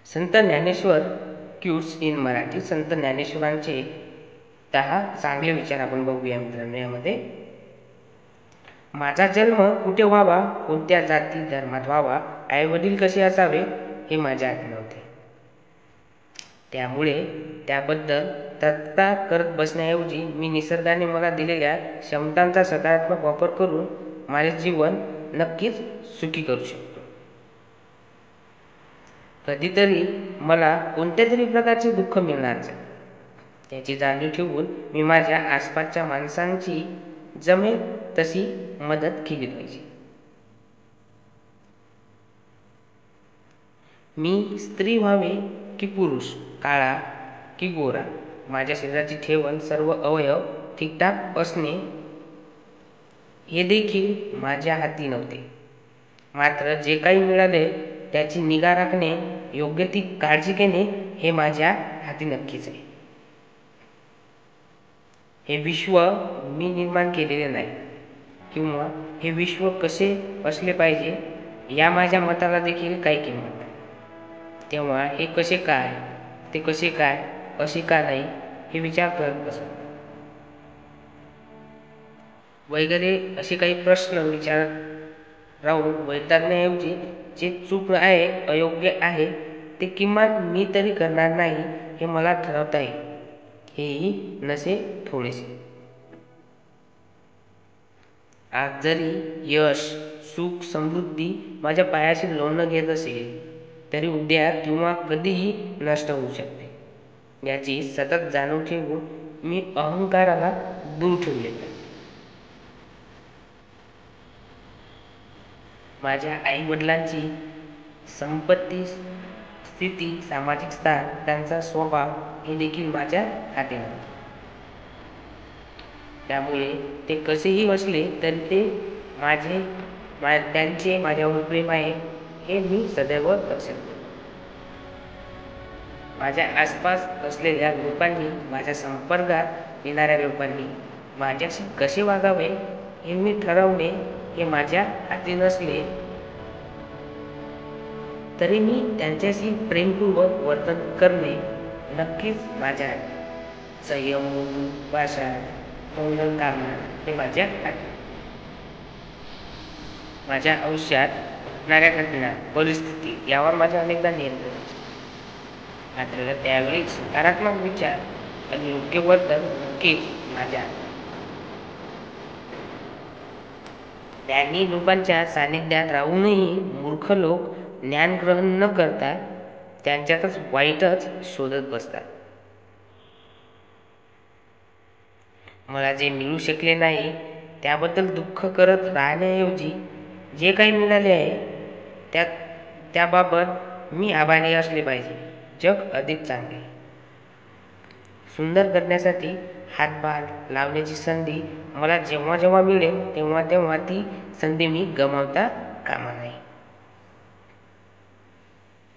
संत Dnyaneshwar क्यूट्स in Marathi. संत ज्ञानेश्वरांचे 10 चांगले विचार आपण बघूया मित्रांनो. यामध्ये माझा जन्म कुठे व्हावा, कोणत्या जाती धर्मात व्हावा, आईवडील कसे असावे हे माझ्या हाती नव्हते. त्यामुळे त्याबद्दल तक्रार करत बसण्याऐवजी मी निसर्गाने मला दिलेल्या क्षमतांचा सकारात्मक वापर करून माझे जीवन नक्कीच सुखी करू शकतो. कधीतरी मला कोणत्या तरी प्रकारचे दुःख मिळणारच याची जाणीव ठेवून मी माझ्या आसपासच्या माणसांची जमेल तशी मदत केली पाहिजे. मी स्त्री व्हावे की पुरुष, काळा की गोरा, माझ्या शरीराची ठेवण सर्व अवयव ठीकठाक असणे हे देखील माझ्या हाती नव्हते. मात्र जे काही मिळाले त्याची निगा राखणे, योग्य ती काळजी घेणे हे माझ्या हाती नक्कीच आहे. हे विश्व मी निर्माण केलेले नाही किंवा हे विश्व कसे असले पाहिजे या माझ्या मताला देखील काही किंमत नाही. तेव्हा हे कसे काय, ते कसे काय, असे का नाही हे विचार करत बसतो वगैरे असे काही प्रश्न विचार राहून वैतागण्याऐवजी जे चूक आहे, अयोग्य आहे ते किमान मी तरी करणार नाही हे मला ठरवता येईल. हेही नसे थोडेसे. आज जरी यश, सुख, समृद्धी माझ्या पायाशी लोळणं घेत असेल तरी उद्या किंवा कधीही नष्ट होऊ शकते. याची सतत जाणीव ठेवून मी अहंकाराला दूर ठेवले पाहिजे. माझ्या आई वडिलांची संपत्ती, स्थिती, सामाजिक स्थान, त्यांचा स्वभाव हे देखील माझ्या हाती नव्हते. त्यामुळे ते कसेही असले तरी ते त्यांचे माझ्यावर प्रेम आहे हे मी सदैव लक्षात ठेवतो. माझ्या आसपास असलेल्या लोकांनी, माझ्या संपर्कात येणाऱ्या लोकांनी माझ्याशी कसे वागावे हे मी ठरवणे हे माझ्या हाती नसले तरी मी त्यांच्याशी प्रेमपूर्वक वर्तन करणे नक्कीच माझ्या हाती. संयम, भाषा, काम हे माझ्या हाती. माझ्या आयुष्यात घडणाऱ्या घटना, परिस्थिती यावर माझ्या अनेकदा नियंत्रण असते. मात्र त्यावेळी सकारात्मक विचार आणि योग्य वर्तन नक्कीच माझ्या हाती. ज्ञानी लोकांच्या सानिध्यात राहूनही मूर्ख लोक ज्ञान ग्रहण न करता त्यांच्यातच वाईटच शोधत बसतात. मला जे मिळू शकले नाही त्याबद्दल दुःख करत राहण्याऐवजी जे काही मिळाले आहे त्याबाबत मी आभारी असले पाहिजे. जग अधिक चांगले, सुंदर करण्यासाठी हातभार लावण्याची संधी मला जेव्हा जेव्हा मिळेल तेव्हा तेव्हा ती संधी मी गमावता कामा नये.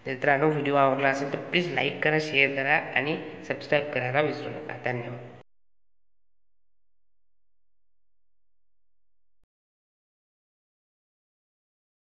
मित्रांनो, व्हिडिओ आवडला असेल तर प्लीज लाईक करा, शेअर करा आणि सबस्क्राईब करायला विसरू नका. धन्यवाद.